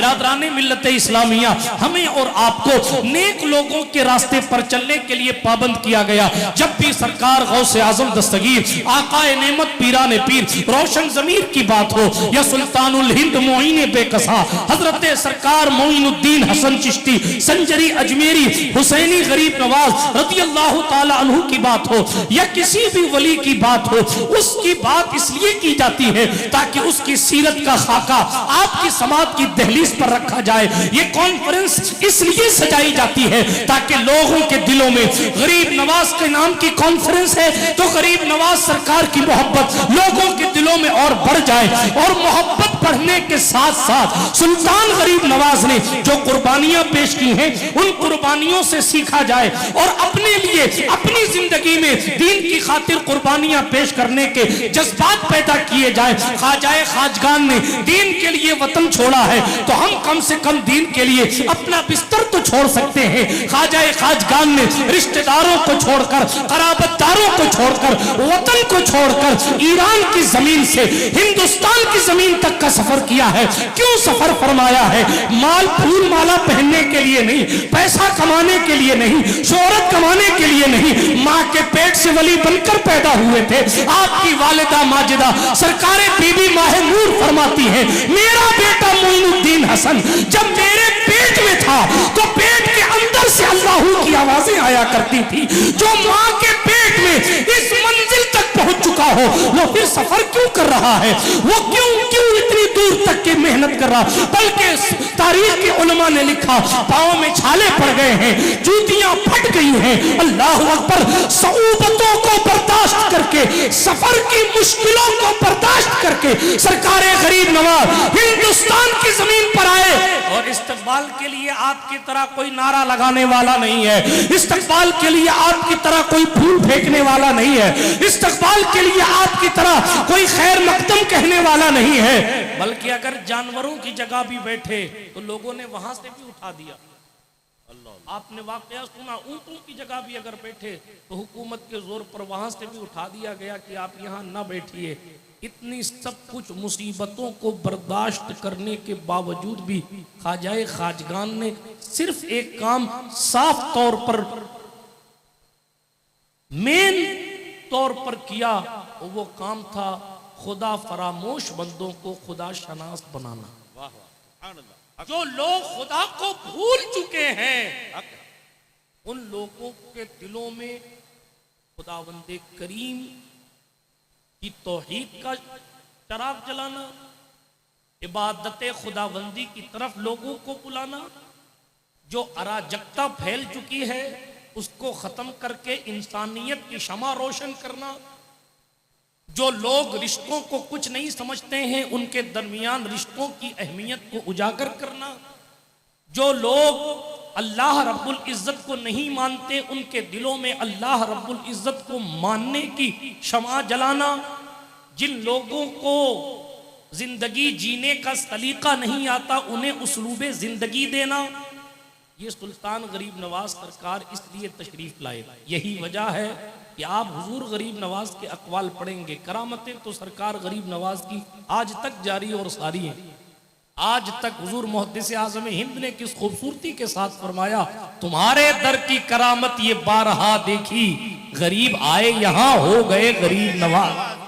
برادران ملت اسلامیہ، ہمیں اور آپ کو نیک لوگوں کے راستے پر چلنے کے لیے پابند کیا گیا۔ جب بھی سرکار غوث اعظم دستگیر، آقا نعمت پیران پیر روشن ضمیر کی بات ہو، یا سلطان الہند معین بے کسا حضرت سرکار معین الدین حسن چشتی سنجری اجمیری حسینی غریب نواز رضی اللہ تعالی عنہ کی بات ہو، یا کسی بھی ولی کی بات ہو، اس کی بات اس لیے کی جاتی ہے تاکہ اس کی سیرت کا خاکہ آپ کی سماعت کی دہلیز پر رکھا جائے۔ یہ کانفرنس اس لیے سجائی جاتی ہے تاکہ لوگوں کے دلوں میں، غریب نواز کے نام کی کانفرنس ہے تو غریب نواز سرکار کی محبت لوگوں کے دلوں میں اور بڑھ جائے، اور محبت بڑھنے کے ساتھ ساتھ سلطان غریب نواز نے جو قربانیاں پیش کی ہیں ان قربانیوں سے سیکھا جائے، اور اپنے لیے اپنی زندگی میں دین کی خاطر قربانیاں پیش کرنے کے جذبات پیدا کیے جائے۔ خواجہ خواجگان نے دین کے لیے وطن چھوڑا ہے تو ہم کم سے کم دین کے لیے اپنا بستر تو چھوڑ سکتے ہیں۔ خواجہ خواجگان نے رشتہ داروں کو چھوڑ کر، قرابت داروں کو چھوڑ کر، وطن کو چھوڑ کر ایران کی زمین سے ہندوستان کی زمین تک کا سفر کیا ہے۔ کیوں سفر فرمایا ہے؟ مال پھول مالا پہننے کے لیے نہیں، پیسہ کمانے کے لیے نہیں، شہرت کمانے کے لیے نہیں، ماں کے پیٹ سے ولی بن کر پیدا ہوئے تھے۔ آپ کی والدہ ماجدہ سرکار بی بی ماہ نور فرماتی ہے، میرا بیٹا معین الدین حسن جب میرے پیٹ میں تھا تو پیٹ کے اندر سے اللہ کی آوازیں آیا کرتی تھی۔ جو ماں کے پیٹ میں اس منزل تک پہنچ چکا ہو وہ پھر سفر کیوں کر رہا ہے؟ وہ کیوں اتنی دور تک کی محنت کر رہا؟ بلکہ تاریخ کے علماء نے لکھا، پاؤں میں چھالے پڑ گئے ہیں، جوتیاں پھٹ گئی ہیں، اللہ اکبر، صعوبتوں کو برداشت کر کے، سفر کی مشکلوں کو برداشت کر کے سرکار غریب نواز ہندوستان کی زمین پر آئے، اور استقبال کے لیے آپ کی طرح کوئی نعرہ لگانے والا نہیں ہے، استقبال کے لیے آپ کی طرح کوئی پھول پھینکنے والا نہیں ہے، استقبال کے لیے آپ کی طرح کوئی خیر مقدم کہنے والا نہیں ہے، بلکہ اگر جانوروں کی جگہ بھی بیٹھے تو لوگوں نے وہاں سے بھی اٹھا دیا۔ آپ نے واقعہ سنا، اونٹوں کی جگہ بھی اگر بیٹھے تو حکومت کے زور پر وہاں سے بھی اٹھا دیا گیا کہ آپ یہاں نہ بیٹھیے۔ اتنی سب کچھ مصیبتوں کو برداشت کرنے کے باوجود بھی خواجہ خواجگان نے صرف ایک کام صاف طور پر، مین طور پر کیا، وہ کام تھا خدا فراموش بندوں کو خدا شناس بنانا۔ جو لوگ خدا کو بھول چکے ہیں ان لوگوں کے دلوں میں خداوند کریم کی توحید کا چراغ جلانا، عبادت خداوندی کی طرف لوگوں کو بلانا، جو اراجکتا پھیل چکی ہے اس کو ختم کر کے انسانیت کی شمع روشن کرنا، جو لوگ رشتوں کو کچھ نہیں سمجھتے ہیں ان کے درمیان رشتوں کی اہمیت کو اجاگر کرنا، جو لوگ اللہ رب العزت کو نہیں مانتے ان کے دلوں میں اللہ رب العزت کو ماننے کی شمع جلانا، جن لوگوں کو زندگی جینے کا سلیقہ نہیں آتا انہیں اسلوب زندگی دینا، یہ سلطان غریب نواز سرکار اس لیے تشریف لائے۔ یہی وجہ ہے کہ آپ حضور غریب نواز کے اقوال پڑھیں گے، کرامتیں تو سرکار غریب نواز کی آج تک جاری اور ساری ہیں۔ آج تک حضور محدث اعظم ہند نے کس خوبصورتی کے ساتھ فرمایا، تمہارے در کی کرامت یہ بارہا دیکھی، غریب آئے یہاں ہو گئے غریب نواز،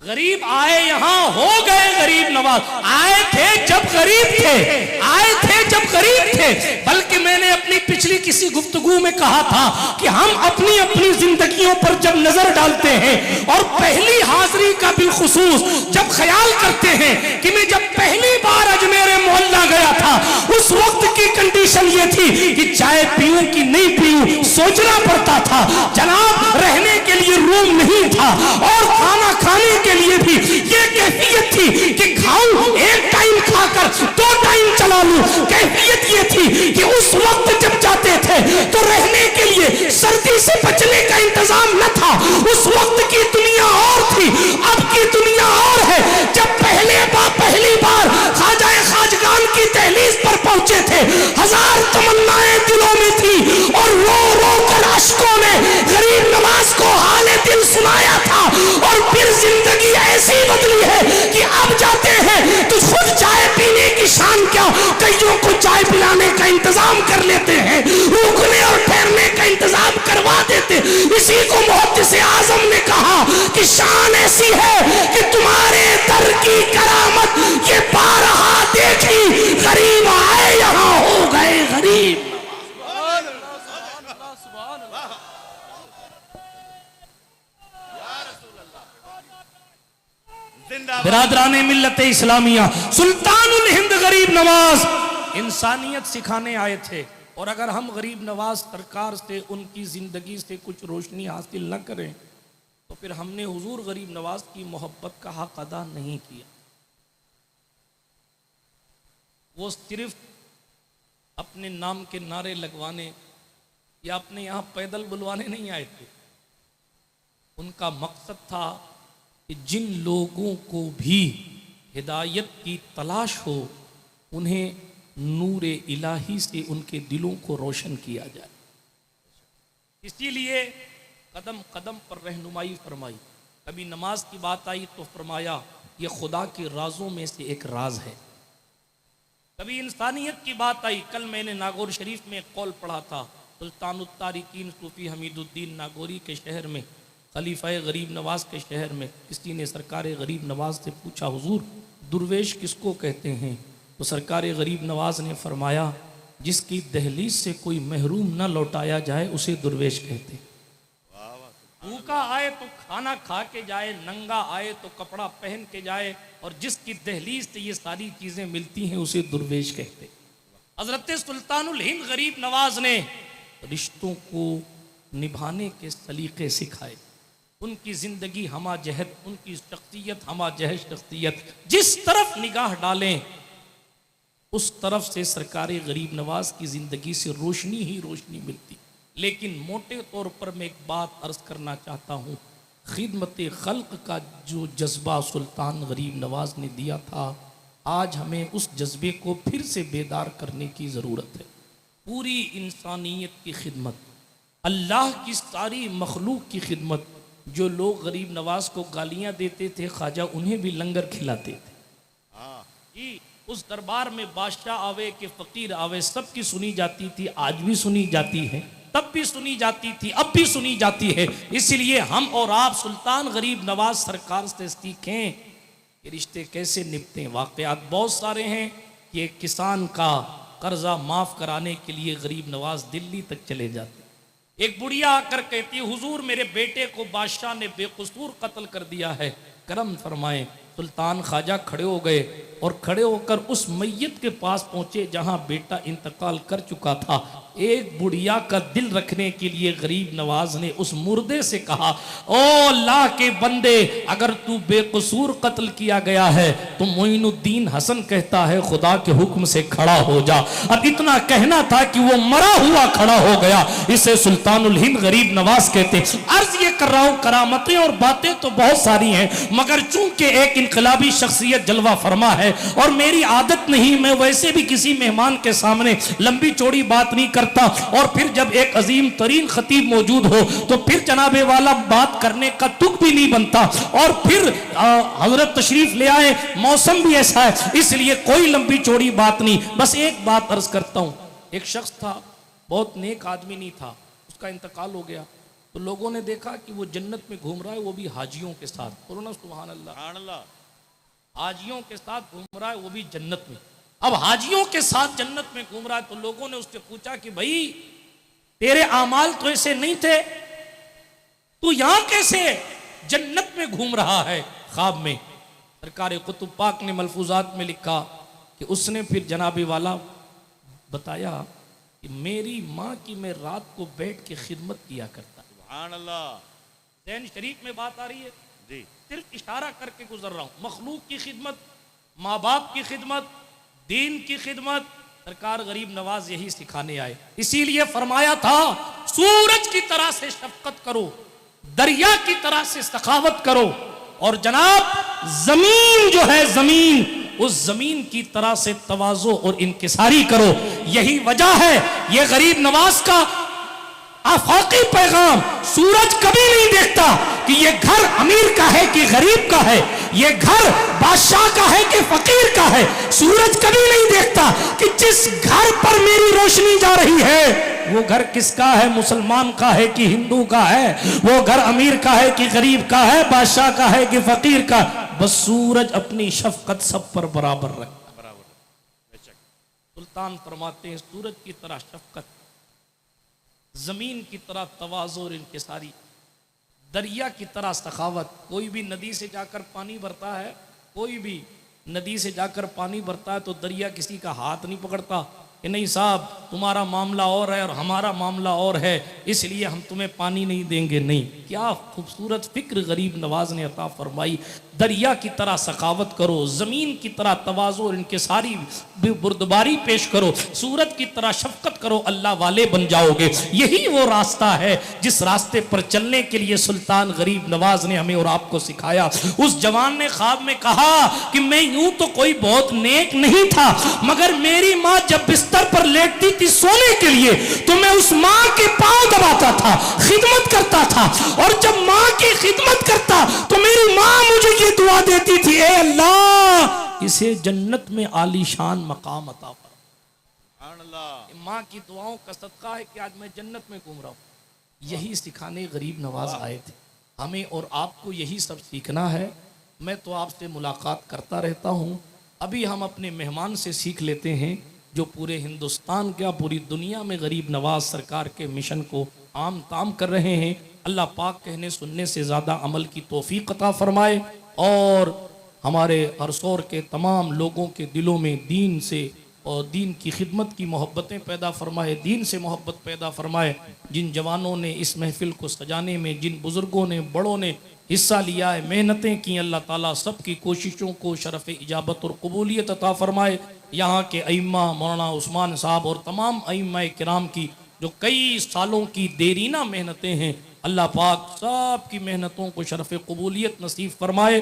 غریب آئے یہاں ہو گئے غریب نواز۔ آئے تھے جب غریب تھے، آئے تھے جب غریب تھے، بلکہ میں نے اپنی پچھلی کسی گفتگو میں کہا تھا کہ ہم اپنی اپنی زندگیوں پر جب نظر ڈالتے ہیں اور پہلی حاضری کا بالخصوص جب خیال کرتے ہیں کہ میں جب پہلی بار اجمیر محلہ گیا تھا اس وقت کی کنڈیشن یہ تھی کہ چائے پیوں کی نہیں پیوں سوچنا پڑتا تھا، جناب رہنے کے لیے روم نہیں تھا اور کھانا کھانے کے لیے بھی یہ کیفیت تھی کہ کھاؤں ایک ٹائم کھا کر 2 ٹائم چلا لوں۔ کیفیت یہ تھی کہ اس وقت جب جاتے تھے تو رہنے کے لیے سردی سے بچنے کا انتظام نہ تھا، اس وقت کی دنیا اور تھی، اب کی دنیا اور ہے۔ جب پہلی بار خواجہ خواجگان کی دہلیز پر پہنچے تھے 1000 تمنائیں دلوں میں تھی اور رو رو کر اشکوں نے غریب نواز کو حال دل سنایا تھا، اور پھر زندگی ایسی بدلی ہے کہ اب جاتے ہیں تو خود چائے پینے کی کئیوں کو چائے پلانے کا انتظام کر لیتے ہیں، رکنے اور ٹھہرنے کا انتظام کروا دیتے۔ اسی کو محدث اعظم نے کہا کہ شان ایسی ہے کہ تمہارے در کی کرامت یہ بارہا دیکھی، غریب آئے یہاں ہو گئے غریب۔ برادران ملت اسلامیہ، سلطان الہند غریب نواز انسانیت سکھانے آئے تھے، اور اگر ہم غریب نواز سرکار سے ان کی زندگی سے کچھ روشنی حاصل نہ کریں تو پھر ہم نے حضور غریب نواز کی محبت کا حق ادا نہیں کیا۔ وہ صرف اپنے نام کے نعرے لگوانے یا اپنے یہاں پیدل بلوانے نہیں آئے تھے، ان کا مقصد تھا کہ جن لوگوں کو بھی ہدایت کی تلاش ہو انہیں نور الہی سے ان کے دلوں کو روشن کیا جائے۔ اسی لیے قدم قدم پر رہنمائی فرمائی۔ کبھی نماز کی بات آئی تو فرمایا یہ خدا کے رازوں میں سے ایک راز ہے۔ کبھی انسانیت کی بات آئی، کل میں نے ناگور شریف میں ایک قول پڑھا تھا، سلطان التارکین صوفی حمید الدین ناگوری کے شہر میں، خلیفہ غریب نواز کے شہر میں، کسی نے سرکار غریب نواز سے پوچھا حضور درویش کس کو کہتے ہیں؟ تو سرکار غریب نواز نے فرمایا جس کی دہلیز سے کوئی محروم نہ لوٹایا جائے اسے درویش کہتے ہیں۔ بھوکا آئے تو کھانا کھا کے جائے، ننگا آئے تو کپڑا پہن کے جائے، اور جس کی دہلیز سے یہ ساری چیزیں ملتی ہیں اسے درویش کہتے ہیں۔ حضرت سلطان الہند غریب نواز نے رشتوں کو نبھانے کے سلیقے سکھائے۔ ان کی زندگی ہمہ جہت، ان کی شخصیت ہمہ جہت شخصیت، جس طرف نگاہ ڈالیں اس طرف سے سرکار غریب نواز کی زندگی سے روشنی ہی روشنی ملتی۔ لیکن موٹے طور پر میں ایک بات عرض کرنا چاہتا ہوں، خدمت خلق کا جو جذبہ سلطان غریب نواز نے دیا تھا، آج ہمیں اس جذبے کو پھر سے بیدار کرنے کی ضرورت ہے۔ پوری انسانیت کی خدمت، اللہ کی ساری مخلوق کی خدمت۔ جو لوگ غریب نواز کو گالیاں دیتے تھے خواجہ انہیں بھی لنگر کھلاتے تھے۔ جی اس دربار میں بادشاہ آوے کہ فقیر آوے سب کی سنی جاتی تھی، آج بھی سنی جاتی ہے، تب بھی سنی جاتی تھی، اب بھی سنی جاتی ہے۔ اس لیے ہم اور آپ سلطان غریب نواز سرکار سے سیکھیں کہ رشتے کیسے نبھتے ہیں۔ واقعات بہت سارے ہیں کہ ایک کسان کا قرضہ معاف کرانے کے لیے غریب نواز دلی تک چلے جاتے۔ ایک بڑھیا آ کر کہتی حضور میرے بیٹے کو بادشاہ نے بے قصور قتل کر دیا ہے، کرم فرمائیں۔ سلطان خواجہ کھڑے ہو گئے اور کھڑے ہو کر اس میت کے پاس پہنچے جہاں بیٹا انتقال کر چکا تھا۔ ایک بڑھیا کا دل رکھنے کے لیے غریب نواز نے اس مردے سے کہا او اللہ کے بندے، اگر تو بے قصور قتل کیا گیا ہے تو معین الدین حسن کہتا ہے خدا کے حکم سے کھڑا ہو جا۔ اب اتنا کہنا تھا کہ وہ مرا ہوا کھڑا ہو گیا۔ اسے سلطان الہند غریب نواز کہتے۔ عرض یہ کر رہا ہوں کرامتیں اور باتیں تو بہت ساری ہیں، مگر چونکہ ایک انقلابی شخصیت جلوہ فرما ہے اور میری عادت نہیں، میں ویسے بھی کسی مہمان کے سامنے لمبی چوڑی بات نہیں کرتا، اور پھر جب ایک عظیم ترین خطیب موجود ہو تو پھر جناب والا بات کرنے کا تک بھی نہیں بنتا، اور پھر حضرت تشریف لے آئے، موسم بھی ایسا ہے، اس لیے کوئی لمبی چوڑی بات نہیں۔ بس ایک بات عرض کرتا ہوں، ایک شخص تھا بہت نیک آدمی نہیں تھا، اس کا انتقال ہو گیا تو لوگوں نے دیکھا کہ وہ جنت میں گھوم رہا ہے، وہ بھی حاجیوں کے ساتھ۔ بولو نا سبحان اللہ، حاجیوں کے ساتھ گھوم رہا ہے وہ بھی جنت میں۔ اب حاجیوں کے ساتھ جنت میں گھوم رہا ہے تو لوگوں نے اس سے پوچھا کہ بھائی تیرے اعمال تو ایسے نہیں تھے، تو یہاں کیسے جنت میں گھوم رہا ہے خواب میں؟ سرکار قطب پاک نے ملفوظات میں لکھا کہ اس نے پھر جناب والا بتایا کہ میری ماں کی میں رات کو بیٹھ کے خدمت کیا کرتا۔ سبحان اللہ، ذہن شریف میں بات آ رہی ہے جی، صرف اشارہ کر کے گزر رہا ہوں۔ مخلوق کی خدمت، ماں باپ کی خدمت، دین کی خدمت، سرکار غریب نواز یہی سکھانے آئے۔ اسی لیے فرمایا تھا سورج کی طرح سے شفقت کرو، دریا کی طرح سے سخاوت کرو، اور جناب زمین جو ہے زمین، اس زمین کی طرح سے تواضع اور انکساری کرو۔ یہی وجہ ہے یہ غریب نواز کا آفاقی پیغام، سورج کبھی نہیں دیکھتا کہ یہ گھر امیر کا ہے کہ غریب کا ہے، یہ گھر بادشاہ کا ہے کہ فقیر کا ہے۔ سورج کبھی نہیں دیکھتا کہ جس گھر پر میری روشنی جا رہی ہے وہ گھر کس کا ہے، مسلمان کا ہے کہ ہندو کا ہے، وہ گھر امیر کا ہے کہ غریب کا ہے، بادشاہ کا ہے کہ فقیر کا۔ بس سورج اپنی شفقت سب پر برابر رکھتا۔ سلطان فرماتے ہیں سورج کی طرح شفقت، زمین کی طرح تواضع اور انکساری، دریا کی طرح سخاوت۔ کوئی بھی ندی سے جا کر پانی بھرتا ہے، کوئی بھی ندی سے جا کر پانی بھرتا ہے تو دریا کسی کا ہاتھ نہیں پکڑتا کہ نہیں صاحب تمہارا معاملہ اور ہے اور ہمارا معاملہ اور ہے اس لیے ہم تمہیں پانی نہیں دیں گے۔ نہیں، کیا خوبصورت فکر غریب نواز نے عطا فرمائی۔ دریا کی طرح سخاوت کرو، زمین کی طرح تواضع اور انکساری بردباری پیش کرو، سورج کی طرح شفقت کرو، اللہ والے بن جاؤ گے۔ یہی وہ راستہ ہے جس راستے پر چلنے کے لیے سلطان غریب نواز نے ہمیں اور آپ کو سکھایا۔ اس جوان نے خواب میں کہا کہ میں یوں تو کوئی بہت نیک نہیں تھا، مگر میری ماں جب بستر پر لیٹتی تھی سونے کے لیے تو میں اس ماں کے پاؤں دباتا تھا، خدمت کرتا تھا، اور جب ماں کی خدمت کرتا تو میری ماں مجھے یہ دعا دیتی تھی، اے اللہ اسے جنت میں عالی شان مقام عطا فرما۔ ماں کی دعاؤں کا صدقہ ہے کہ آج میں جنت میں گھوم رہا ہوں۔ یہی سکھانے غریب نواز آئے تھے، ہمیں اور آپ کو یہی سب سیکھنا ہے۔ میں تو آپ سے ملاقات کرتا رہتا ہوں، ابھی ہم اپنے مہمان سے سیکھ لیتے ہیں جو پورے ہندوستان کیا پوری دنیا میں غریب نواز سرکار کے مشن کو عام تام کر رہے ہیں۔ اللہ پاک کہنے سننے سے زیادہ عمل کی توفیق عطا فرمائے، اور ہمارے ارسور کے تمام لوگوں کے دلوں میں دین سے اور دین کی خدمت کی محبتیں پیدا فرمائے، دین سے محبت پیدا فرمائے۔ جن جوانوں نے اس محفل کو سجانے میں، جن بزرگوں نے بڑوں نے حصہ لیا ہے، محنتیں کی، اللہ تعالیٰ سب کی کوششوں کو شرف اجابت اور قبولیت عطا فرمائے۔ یہاں کے ائمہ مولانا عثمان صاحب اور تمام ائمہ کرام کی جو کئی سالوں کی دیرینہ محنتیں ہیں، اللہ پاک سب کی محنتوں کو شرف قبولیت نصیب فرمائے،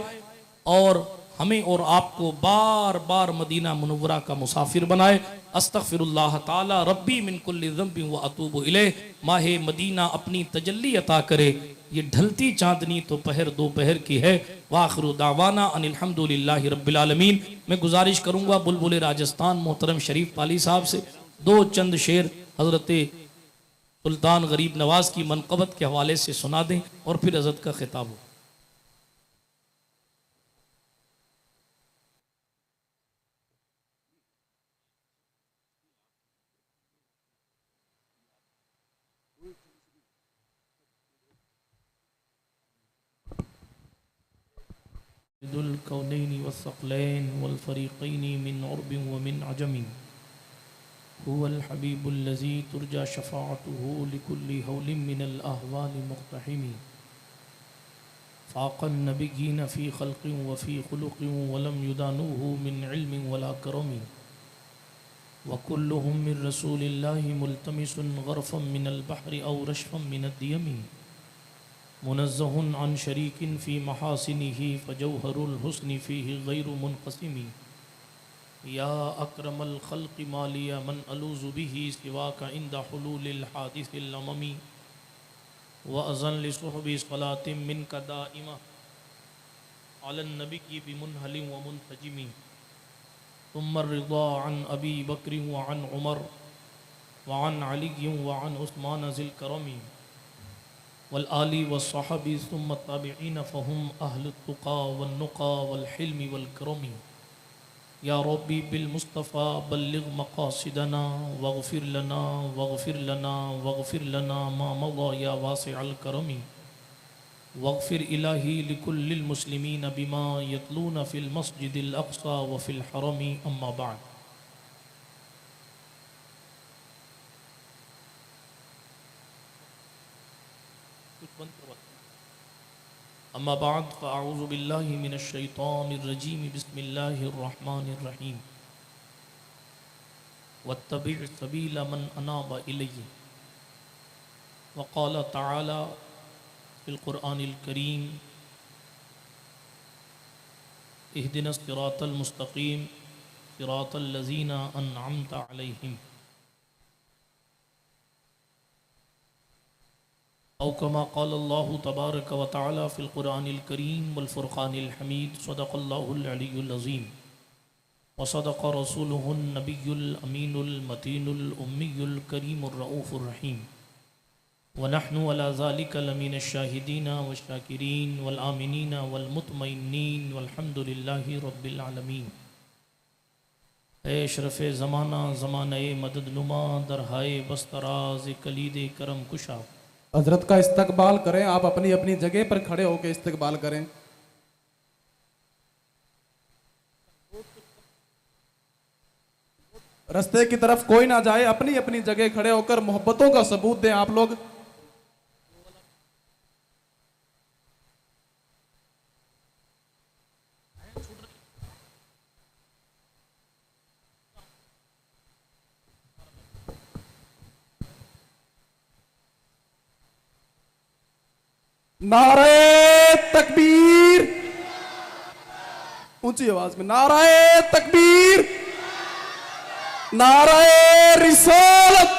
اور ہمیں اور آپ کو بار بار مدینہ منورہ کا مسافر بنائے۔ استغفر اللہ تعالی ربی من کل ذنب و اتوب الیہ۔ ماہ مدینہ اپنی تجلی عطا کرے، یہ ڈھلتی چاندنی تو پہر دوپہر کی ہے۔ وآخر دعوانا ان الحمدللہ رب العالمین۔ میں گزارش کروں گا بلبل راجستان محترم شریف پالی صاحب سے دو چند شعر حضرت سلطان غریب نواز کی منقبت کے حوالے سے سنا دیں اور پھر حضرت کا خطاب ہو۔ ذو الكونين والثقلين والفريقين من عرب ومن عجم، هو الحبيب الذي ترجى شفاعته لكل هول من الأهوال مقتحم، فاق النبيين في خلق وفي خلق ولم يدانوه من علم ولا كرم، وكلهم من رسول الله ملتمس غرفا من البحر أو رشفا من الديم، منزه عن شريك في محاسنه فجوهر الحسن فيه غير منقسم، يا أكرم الخلق ما لي من ألوذ به سواك عند حلول الحادث الأمم، وأذن لصحب صلاة منك دائمة على النبي بمنهل ومنتجم، ثم الرضا عن أبي بكر وعن عمر وعن علي وعن عثمان ذي الكرم، والآل والصحب ثم التابعين فهم أهل التقى والنقى والحلم والكرم، يا ربي بالمصطفى بلغ مقاصدنا واغفر لنا واغفر لنا واغفر لنا ما مضى يا واسع الكرم، واغفر إلهي لكل المسلمين بما يتلون في المسجد الأقصى وفي الحرم، أما بعد۔ اما بعد فاعوذ باللہ من الشیطان الرجیم، بسم اللہ الرحمن الرحیم، واتبع سبیل من اناب الی، وقال تعالی فی القرآن الکریم، اہدنا الصراط المستقیم صراط الذین انعمت علیہم۔ او کما قال اللہ تبارک و تعالی فی القرآن الکریم والفرقان الحمید صدق اللہ العلی العظیم وصدق رسوله النبی الامین المتین الامی الکریم الرؤوف الرحیم ونحن على ذلك لمن الشاہدین والشاکرین والآمنین والمطمئنین والحمد للہ رب العالمین۔ اے اشرف زمانہ زمانہ مدد نما درہائے بستراز کلید کرم کشا، حضرت کا استقبال کریں۔ آپ اپنی اپنی جگہ پر کھڑے ہو کے استقبال کریں۔ رستے کی طرف کوئی نہ جائے، اپنی اپنی جگہ کھڑے ہو کر محبتوں کا ثبوت دیں آپ لوگ۔ نعرہ تکبیر، اونچی آواز میں نعرہ تکبیر، نعرہ رسالت،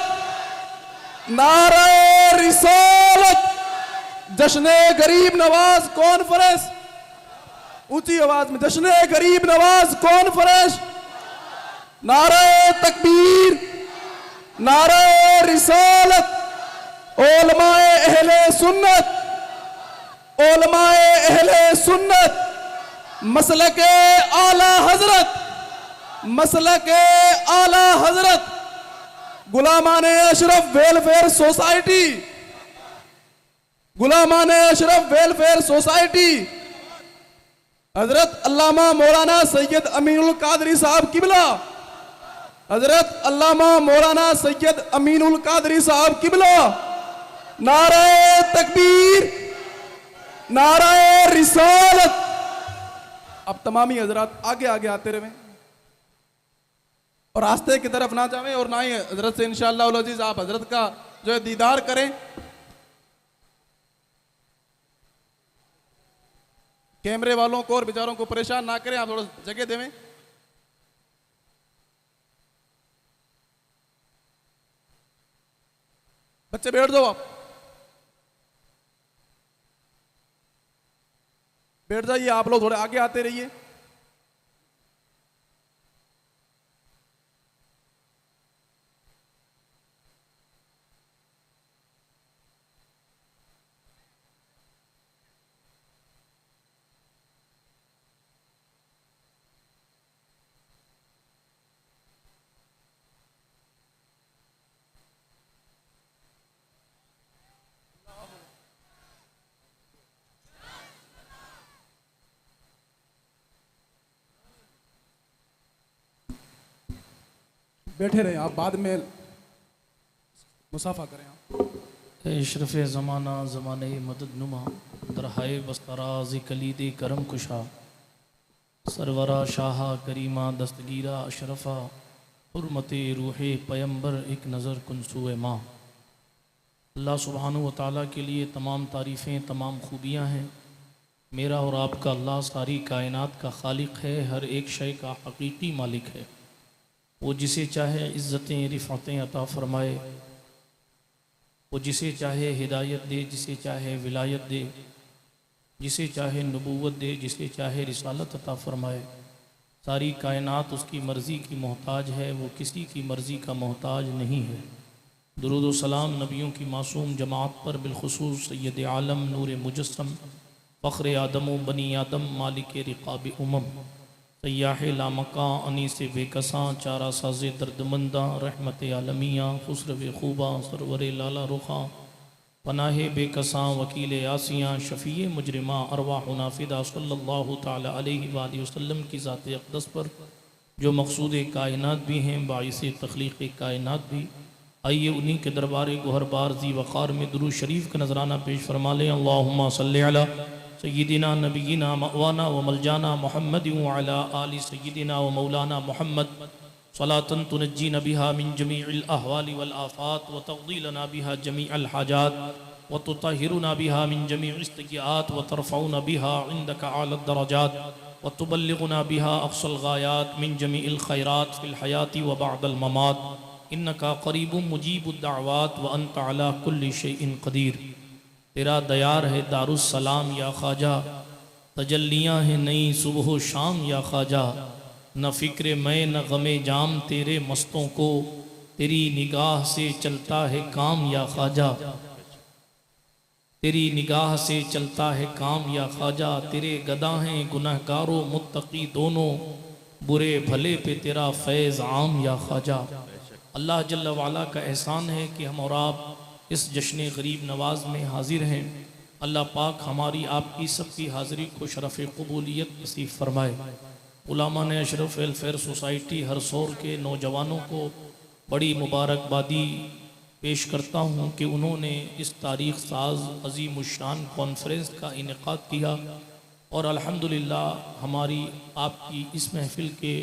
نعرہ رسالت۔ جشن غریب نواز کانفرنس، اونچی آواز میں جشن غریب نواز کانفرنس۔ نعرہ تکبیر، نعرہ رسالت۔ علماء اہل سنت، علماء اہل سنت، مسلک اعلی حضرت، مسلک اعلی حضرت، غلامان اشرف ویلفیئر سوسائٹی، غلامان اشرف ویلفیئر سوسائٹی، حضرت علامہ مولانا سید امین القادری صاحب قبلہ، حضرت علامہ مولانا سید امین القادری صاحب قبلہ۔ نعرہ تکبیر، نعرہ رسالت۔ اب تمامی حضرات آگے آگے آتے رہیں اور راستے کی طرف نہ جائیں، اور نہ ہی حضرت سے انشاءاللہ العزیز آپ حضرت کا جو ہے دیدار کریں۔ کیمرے والوں کو اور بیچاروں کو پریشان نہ کریں، آپ تھوڑا جگہ دیں۔ بچے بیٹھ جاؤ، آپ بیٹھ جائیے، آپ لوگ تھوڑے آگے آتے رہیے۔ بیٹھے رہیں، آپ بعد میں مصافحہ کریں۔ آپ اے اشرف زمانہ زمانہ مدد نما درہائے بستراز کلید کرم کشا، سرورہ شاہا کریمہ دستگیرہ اشرفہ، حرمت روح پیمبر ایک نظر کنسوئے ماں۔ اللہ سبحانہ و تعالیٰ کے لیے تمام تعریفیں، تمام خوبیاں ہیں۔ میرا اور آپ کا اللہ ساری کائنات کا خالق ہے، ہر ایک شے کا حقیقی مالک ہے۔ وہ جسے چاہے عزتیں رفعتیں عطا فرمائے، وہ جسے چاہے ہدایت دے، جسے چاہے ولایت دے، جسے چاہے نبوت دے، جسے چاہے رسالت عطا فرمائے۔ ساری کائنات اس کی مرضی کی محتاج ہے، وہ کسی کی مرضی کا محتاج نہیں ہے۔ درود و سلام نبیوں کی معصوم جماعت پر، بالخصوص سید عالم نور مجسم فخر آدم و بنی آدم مالک رقاب سیاح لامکاں انیس بے کساں چارہ ساز دردمنداں رحمت عالمیاں خسرو خوباں سرور لالا رخاں پناہ بے کساں وکیل آسیاں شفیع مجرماں ارواح نافدہ صلی اللہ تعالی علیہ وآلہ وسلم کی ذات اقدس پر جو مقصود کائنات بھی ہیں، باعث تخلیق کائنات بھی۔ آئیے انہی کے دربار گوہر بار ذی وقار میں درود شریف کا نذرانہ پیش فرما لیں۔ اللہم صلی علی سیدنا نبینا مأوانا و ملجانا محمد وعلا آل سیدنا و مولانا محمد صلاة تنجینا بها من جمیع الاحوال والآفات وتغضیلنا بها جمیع الحاجات وتطہرنا بها من جمیع السیئات وترفعنا بها عندك اعلی الدرجات وتبلغنا بها اقصى الغایات من جمیع الخیرات فی الحیاة وبعد الممات انك قریب مجیب الدعوات وانت على كل شيء قدیر۔ تیرا دیار ہے دارالسلام یا خواجہ، تجلیاں ہیں نئی صبح و شام یا خواجہ، نہ فکر میں نہ غم جام تیرے مستوں کو، تیری نگاہ سے چلتا ہے کام یا خواجہ، تیری نگاہ سے چلتا ہے کام یا خواجہ، تیرے گدا ہیں گنہگار و متقی دونوں، برے بھلے پہ تیرا فیض عام یا خواجہ۔ اللہ جل وعلا کا احسان ہے کہ ہم اور آپ اس جشن غریب نواز میں حاضر ہیں۔ اللہ پاک ہماری آپ کی سب کی حاضری کو شرف قبولیت نصیب فرمائے۔ علماء نے اشرف ویلفیئر سوسائٹی ہرسور کے نوجوانوں کو بڑی مبارکبادی پیش کرتا ہوں کہ انہوں نے اس تاریخ ساز عظیم الشان کانفرنس کا انعقاد کیا، اور الحمدللہ ہماری آپ کی اس محفل کے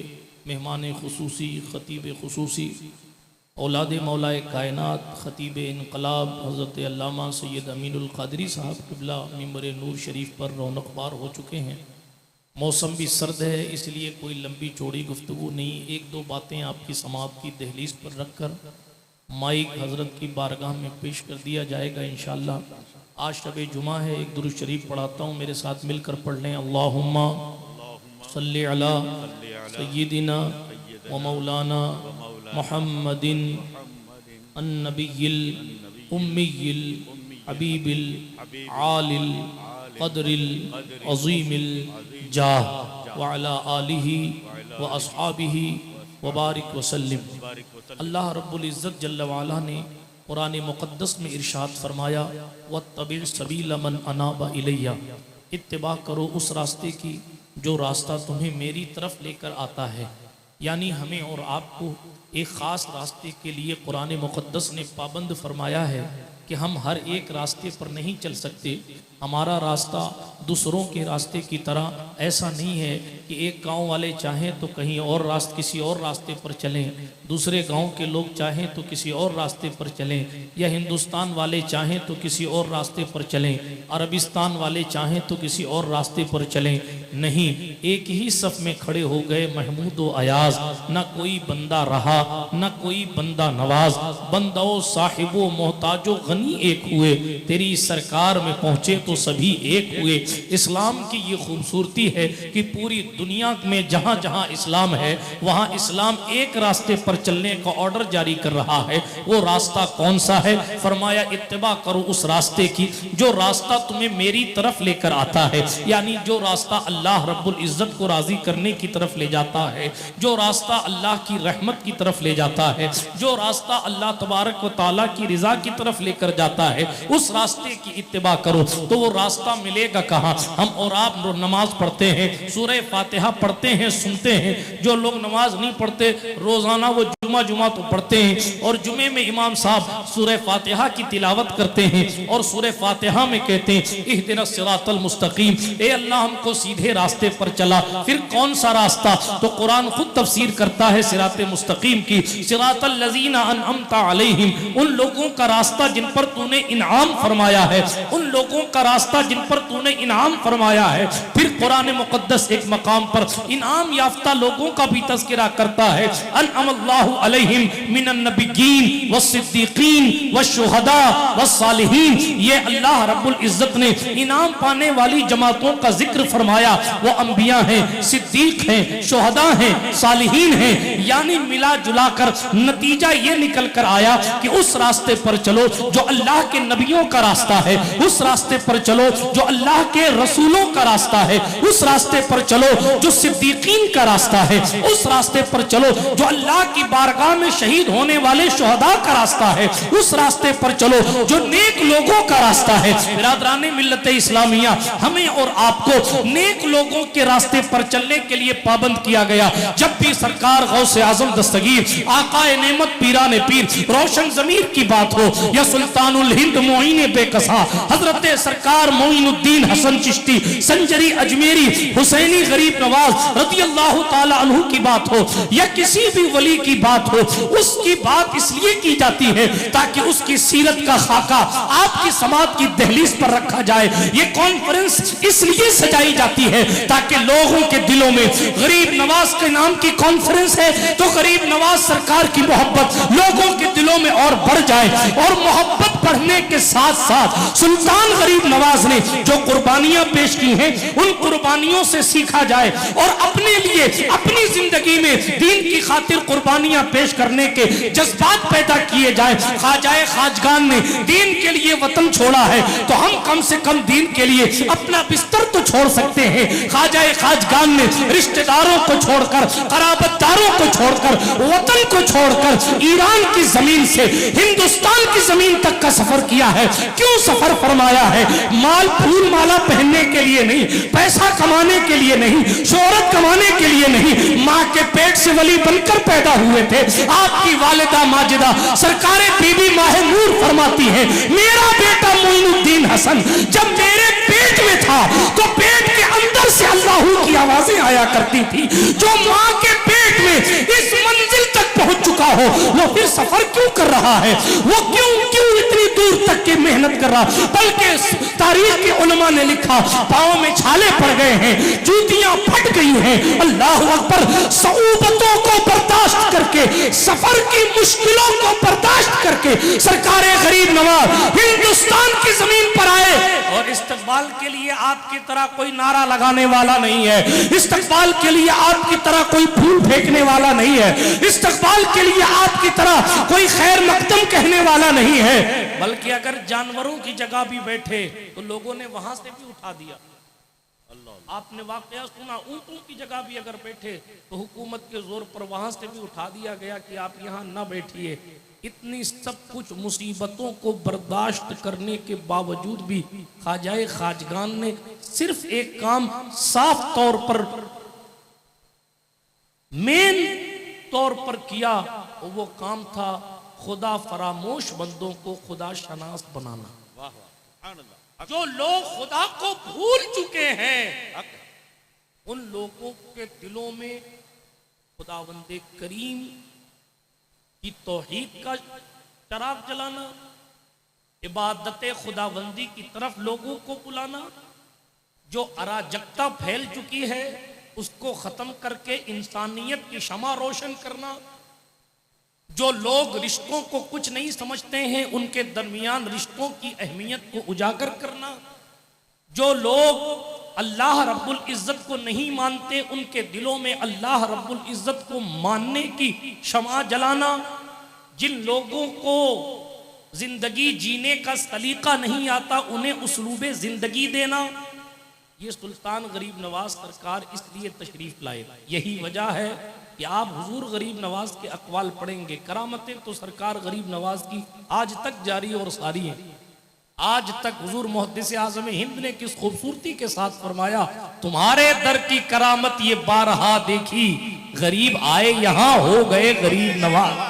مہمان خصوصی، خطیب خصوصی، اولاد مولا کائنات، خطیب انقلاب حضرت علامہ سید امین القادری صاحب قبلہ ممبر نور شریف پر رونق بار ہو چکے ہیں۔ موسم بھی سرد ہے، اس لیے کوئی لمبی چوڑی گفتگو نہیں، ایک دو باتیں آپ کی سماعت کی دہلیز پر رکھ کر مائک حضرت کی بارگاہ میں پیش کر دیا جائے گا انشاءاللہ۔ آج شب جمعہ ہے، ایک درود شریف پڑھاتا ہوں، میرے ساتھ مل کر پڑھ لیں۔ اللہم صلی علی سیدنا و مولانا محمد النبی الامی الحبیب العالی القدر العظیم الجاہ وعلی آلہ و اصحابہ وبارک وسلم۔ اللہ رب العزت جل وعلا نے قرآن مقدس میں ارشاد فرمایا وَاتَّبِعْ سَبِيلَ مَنْ أَنَابَ إِلَيَّ، اتباع کرو اس راستے کی جو راستہ تمہیں میری طرف لے کر آتا ہے۔ یعنی ہمیں اور آپ کو ایک خاص راستے کے لیے قرآن مقدس نے پابند فرمایا ہے کہ ہم ہر ایک راستے پر نہیں چل سکتے۔ ہمارا راستہ دوسروں کے راستے کی طرح ایسا نہیں ہے کہ ایک گاؤں والے چاہیں تو کہیں اور کسی اور راستے پر چلیں، دوسرے گاؤں کے لوگ چاہیں تو کسی اور راستے پر چلیں، یا ہندوستان والے چاہیں تو کسی اور راستے پر چلیں، عربستان والے چاہیں تو کسی اور راستے پر چلیں۔ نہیں، ایک ہی صف میں کھڑے ہو گئے محمود و ایاز، نہ کوئی بندہ رہا نہ کوئی بندہ نواز، بندہ و صاحب و محتاج و غنی ایک ہوئے، تیری سرکار میں پہنچے تو سبھی ایک ہوئے۔ اسلام کی یہ خوبصورتی ہے کہ پوری دنیا میں جہاں جہاں اسلام ہے وہاں اسلام ایک راستے پر چلنے کا آرڈر جاری کر رہا ہے۔ وہ راستہ کون سا ہے؟ فرمایا اتباع کرو اس راستے کی جو راستہ تمہیں میری طرف لے کر آتا ہے، یعنی جو راستہ اللہ رب العزت کو راضی کرنے کی طرف لے جاتا ہے، جو راستہ اللہ کی رحمت کی طرف لے جاتا ہے، جو راستہ اللہ تبارک و تعالیٰ کی رضا کی طرف لے کر جاتا ہے، اس راستے کی اتباع کرو۔ تو وہ راستہ ملے گا کہاں؟ ہم اور آپ نماز پڑھتے ہیں، سورہ فاتحہ پڑھتے ہیں، سنتے ہیں۔ جو لوگ نماز نہیں پڑھتے روزانہ وہ جمعہ تو پڑھتے ہیں، اور جمعے میں امام صاحب سورہ فاتحہ کی تلاوت کرتے ہیں اور سورہ فاتحہ میں کہتے ہیں اہدنا الصراط المستقیم، اے اللہ ہم کو سیدھے راستے پر چلا۔ پھر کون سا راستہ؟ تو قرآن خود تفسیر کرتا ہے صراط مستقیم کی، صراط الذین انعمت علیہم، ان لوگوں کا راستہ جن پر تو نے انعام فرمایا ہے، ان لوگوں کا راستہ جن پر تو نے انعام فرمایا ہے۔ پھر قرآن مقدس ایک مقام پر انعام یافتہ لوگوں کا بھی تذکرہ کرتا ہے، انعم اللہ علیہم من النبیین والصدیقین والشہداء والصالحین۔ یہ اللہ رب العزت نے انعام پانے والی جماعتوں کا ذکر فرمایا، وہ انبیاء ہیں، صدیق ہیں، شہداء ہیں، صالحین ہیں۔ یعنی ملا جلا کر نتیجہ یہ نکل کر آیا کہ اس راستے پر چلو جو اللہ کے نبیوں کا راستہ ہے، اس راستے پر چلو جو اللہ کے رسولوں کا راستہ ہے، اس راستے پر چلو جو صدیقین کا راستہ ہے، اس راستے پر چلو جو اللہ کی بارگاہ میں شہید ہونے والے شہداء کا راستہ ہے، اس راستے پر چلو جو نیک لوگوں کا راستہ ہے۔ برادران ملت اسلامیہ، ہمیں اور آپ کو نیک لوگوں کے راستے پر چلنے کے لیے پابند کیا گیا۔ جب بھی سرکار غوث اعظم دستگیر آقا نعمت پیران پیر روشن ضمیر کی بات ہو، یا سلطان الہند معین بے کسا حضرت سرکار معین الدین حسن چشتی سنجری اجمیری حسینی غریب نواز رضی اللہ تعالی عنہ کی بات ہو، یا کسی بھی ولی کی بات ہو، اس کی بات اس لیے کی جاتی ہے تاکہ اس کی سیرت کا خاکہ آپ کی سماعت کی دہلیز پر رکھا جائے۔ یہ کانفرنس اس لیے سجائی جاتی ہے تاکہ لوگوں کے دلوں میں غریب نواز کے نام کی کانفرنس ہے تو غریب نواز سرکار کی محبت لوگوں کے دلوں میں اور بڑھ جائے، اور محبت پڑھنے کے ساتھ ساتھ سلطان غریب نواز نے جو قربانیاں پیش کی ہیں ان قربانیوں سے سیکھا جائے اور اپنے لیے اپنی زندگی میں دین کی خاطر قربانیاں پیش کرنے کے جذبات پیدا کیے جائے. خواجہ خواجگان نے دین کے لیے وطن چھوڑا ہے تو ہم کم سے کم دین کے لیے اپنا بستر تو چھوڑ سکتے ہیں. خواجہ خواجگان نے رشتہ داروں کو چھوڑ کر قرابت داروں کو چھوڑ کر وطن کو چھوڑ کر ایران کی زمین سے ہندوستان کی زمین تک کا سفر کیا ہے. کیوں سفر فرمایا ہے؟ مال پھول مالا پہننے کے لیے نہیں, پیسہ کمانے کے لیے نہیں, شہرت کمانے کے لیے نہیں. ماں کے پیٹ سے ولی بن کر پیدا ہوئے تھے. آپ کی والدہ ماجدہ سرکار بی بی ماہ نور فرماتی ہے میرا بیٹا معین الدین حسن جب میرے پیٹ میں تھا تو پیٹ کے اندر سے اللہ کی آوازیں آیا کرتی تھی. جو ماں کے پیٹ میں اس منزل تک پہنچ چکا ہو وہ پھر سفر کیوں کر رہا ہے؟ وہ کیوں اتنی دور تک کی محنت کر رہا؟ بلکہ تاریخ کے علماء نے لکھا پاؤں میں چھالے پڑ گئے ہیں, جوتیاں پھٹ گئی ہیں. اللہ اکبر. صعوبتوں کو برداشت کر کے, سفر کی مشکلوں کو برداشت کر کے سرکار غریب نواز ہندوستان کی زمین پر آئے اور استقبال کے لیے آپ کی طرح کوئی نعرہ لگانے والا نہیں ہے, استقبال کے لیے آپ کی طرح کوئی پھول پھینکنے والا نہیں ہے, استقبال کے لیے آپ کی طرح کوئی خیر مقدم کہنے والا نہیں ہے, بلکہ اگر جانوروں کی جگہ بھی بیٹھے تو لوگوں نے وہاں سے بھی اٹھا دیا. آپ نے واقعہ سنا, اونٹوں کی جگہ بھی اگر بیٹھے تو حکومت کے زور پر وہاں سے بھی اٹھا دیا گیا کہ آپ یہاں نہ بیٹھیے. اتنی سب کچھ مصیبتوں کو برداشت کرنے کے باوجود بھی خواجہ خواجگان نے صرف ایک کام صاف طور پر مین طور پر کیا, وہ کام تھا خدا فراموش بندوں کو خدا شناس بنانا. جو لوگ خدا کو بھول چکے ہیں ان لوگوں کے دلوں میں خداوند کریم کی توحید کا چراغ جلانا, عبادت خداوندی کی طرف لوگوں کو بلانا, جو اراجکتا پھیل چکی ہے اس کو ختم کر کے انسانیت کی شمع روشن کرنا, جو لوگ رشتوں کو کچھ نہیں سمجھتے ہیں ان کے درمیان رشتوں کی اہمیت کو اجاگر کرنا, جو لوگ اللہ رب العزت کو نہیں مانتے ان کے دلوں میں اللہ رب العزت کو ماننے کی شمع جلانا, جن لوگوں کو زندگی جینے کا سلیقہ نہیں آتا انہیں اسلوب زندگی دینا. یہ سلطان غریب نواز سرکار اس لیے تشریف لائے. یہی وجہ ہے کہ آپ حضور غریب نواز کے اقوال پڑھیں گے. کرامتیں تو سرکار غریب نواز کی آج تک جاری اور ساری ہیں. آج تک حضور محدث اعظم ہند نے کس خوبصورتی کے ساتھ فرمایا تمہارے در کی کرامت یہ بارہا دیکھی, غریب آئے یہاں ہو گئے غریب نواز.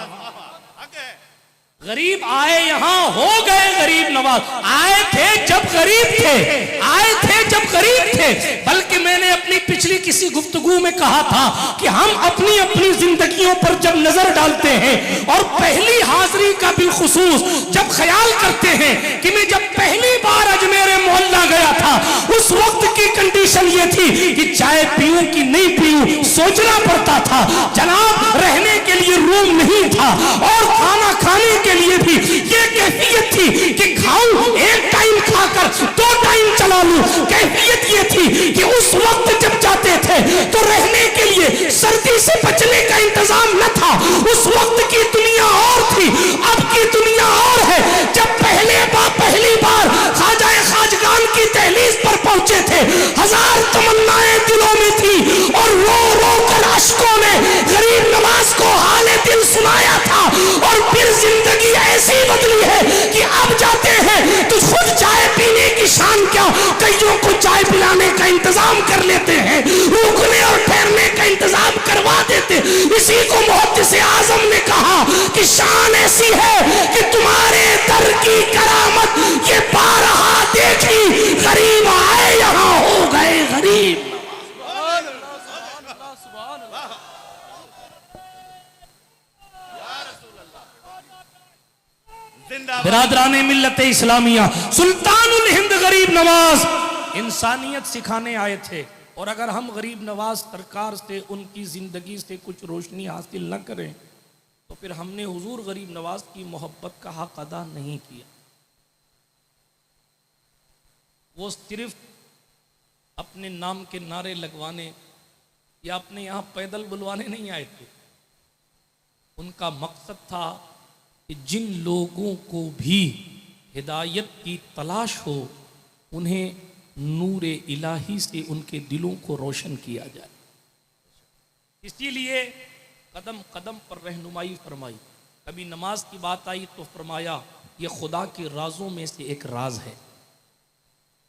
غریب آئے یہاں ہو گئے غریب نواز. آئے تھے جب غریب تھے, آئے تھے جب غریب تھے. بلکہ میں نے اپنی پچھلی کسی گفتگو میں کہا تھا کہ ہم اپنی زندگیوں پر جب نظر ڈالتے ہیں اور پہلی حاضری کا بالخصوص جب خیال کرتے ہیں کہ میں جب پہلی بار اجمیر محلہ گیا تھا اس وقت کی کنڈیشن یہ تھی کہ چائے پیوں کہ نہیں پیوں سوچنا پڑتا تھا, جناب رہنے کے لیے روم نہیں تھا اور کھانا کھانے کے لیے بھی یہ کیفیت تھی کہ کھاؤں ایک ٹائم کھا کر 2 ٹائم چلا لوں. کیفیت یہ تھی کہ اس وقت جب جاتے تھے تو رہنے کے لیے سردی سے بچنے کا انتظام نہ تھا. اس وقت کی دنیا اور تھی, اب کی دنیا اور ہے. جب پہلی بار خواجہ خواجگان کی دہلیز پر پہنچے تھے 1000 تمنائیں دلوں میں تھی اور رو رو کر اشکوں نے غریب نواز کو حال دل سنایا تھا. اور پھر زندگی ایسی بدلی ہے کہ اب جاتے ہیں تو خود چائے پینے کی شان کیا کئیوں کو چائے پلانے کا انتظام کر لیتے ہیں, رکنے اور ٹھہرنے کا انتظام کروا دیتے. اسی کو محدث اعظم نے کہا کہ شان ایسی ہے کہ تمہارے در کی کرامت یہ بارہا دیکھی, غریب آئے یہاں ہو گئے غریب. برادران ملت اسلامیہ, سلطان الہند غریب نواز انسانیت سکھانے آئے تھے. اور اگر ہم غریب نواز سرکار سے ان کی زندگی سے کچھ روشنی حاصل نہ کریں تو پھر ہم نے حضور غریب نواز کی محبت کا حق ادا نہیں کیا. وہ صرف اپنے نام کے نعرے لگوانے یا اپنے یہاں پیدل بلوانے نہیں آئے تھے. ان کا مقصد تھا کہ جن لوگوں کو بھی ہدایت کی تلاش ہو انہیں نور الہی سے ان کے دلوں کو روشن کیا جائے. اسی لیے قدم قدم پر رہنمائی فرمائی. کبھی نماز کی بات آئی تو فرمایا یہ خدا کے رازوں میں سے ایک راز ہے.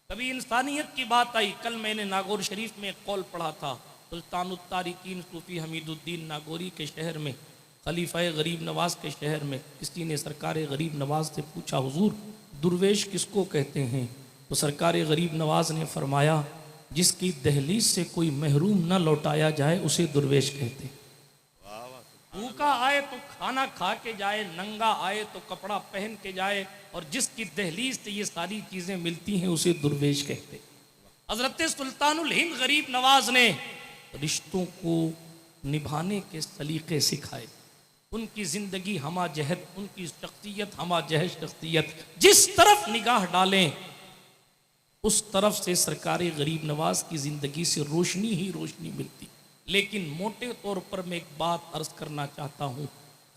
کبھی انسانیت کی بات آئی. کل میں نے ناگور شریف میں ایک قول پڑھا تھا. سلطان الطارقین صوفی حمید الدین ناگوری کے شہر میں، خلیفہ غریب نواز کے شہر میں، کسی نے سرکار غریب نواز سے پوچھا حضور درویش کس کو کہتے ہیں؟ تو سرکار غریب نواز نے فرمایا جس کی دہلیز سے کوئی محروم نہ لوٹایا جائے اسے درویش کہتے ہیں. بھوکا آئے تو کھانا کھا کے جائے، ننگا آئے تو کپڑا پہن کے جائے، اور جس کی دہلیز سے یہ ساری چیزیں ملتی ہیں اسے درویش کہتے ہیں. حضرت سلطان الہند غریب نواز نے رشتوں کو نبھانے کے سلیقے سکھائے. ان کی زندگی ہمہ جہت، ان کی شخصیت ہمہ جہت شخصیت. جس طرف نگاہ ڈالیں اس طرف سے سرکار غریب نواز کی زندگی سے روشنی ہی روشنی ملتی. لیکن موٹے طور پر میں ایک بات عرض کرنا چاہتا ہوں،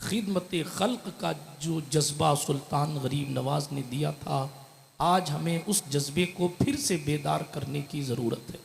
خدمت خلق کا جو جذبہ سلطان غریب نواز نے دیا تھا، آج ہمیں اس جذبے کو پھر سے بیدار کرنے کی ضرورت ہے.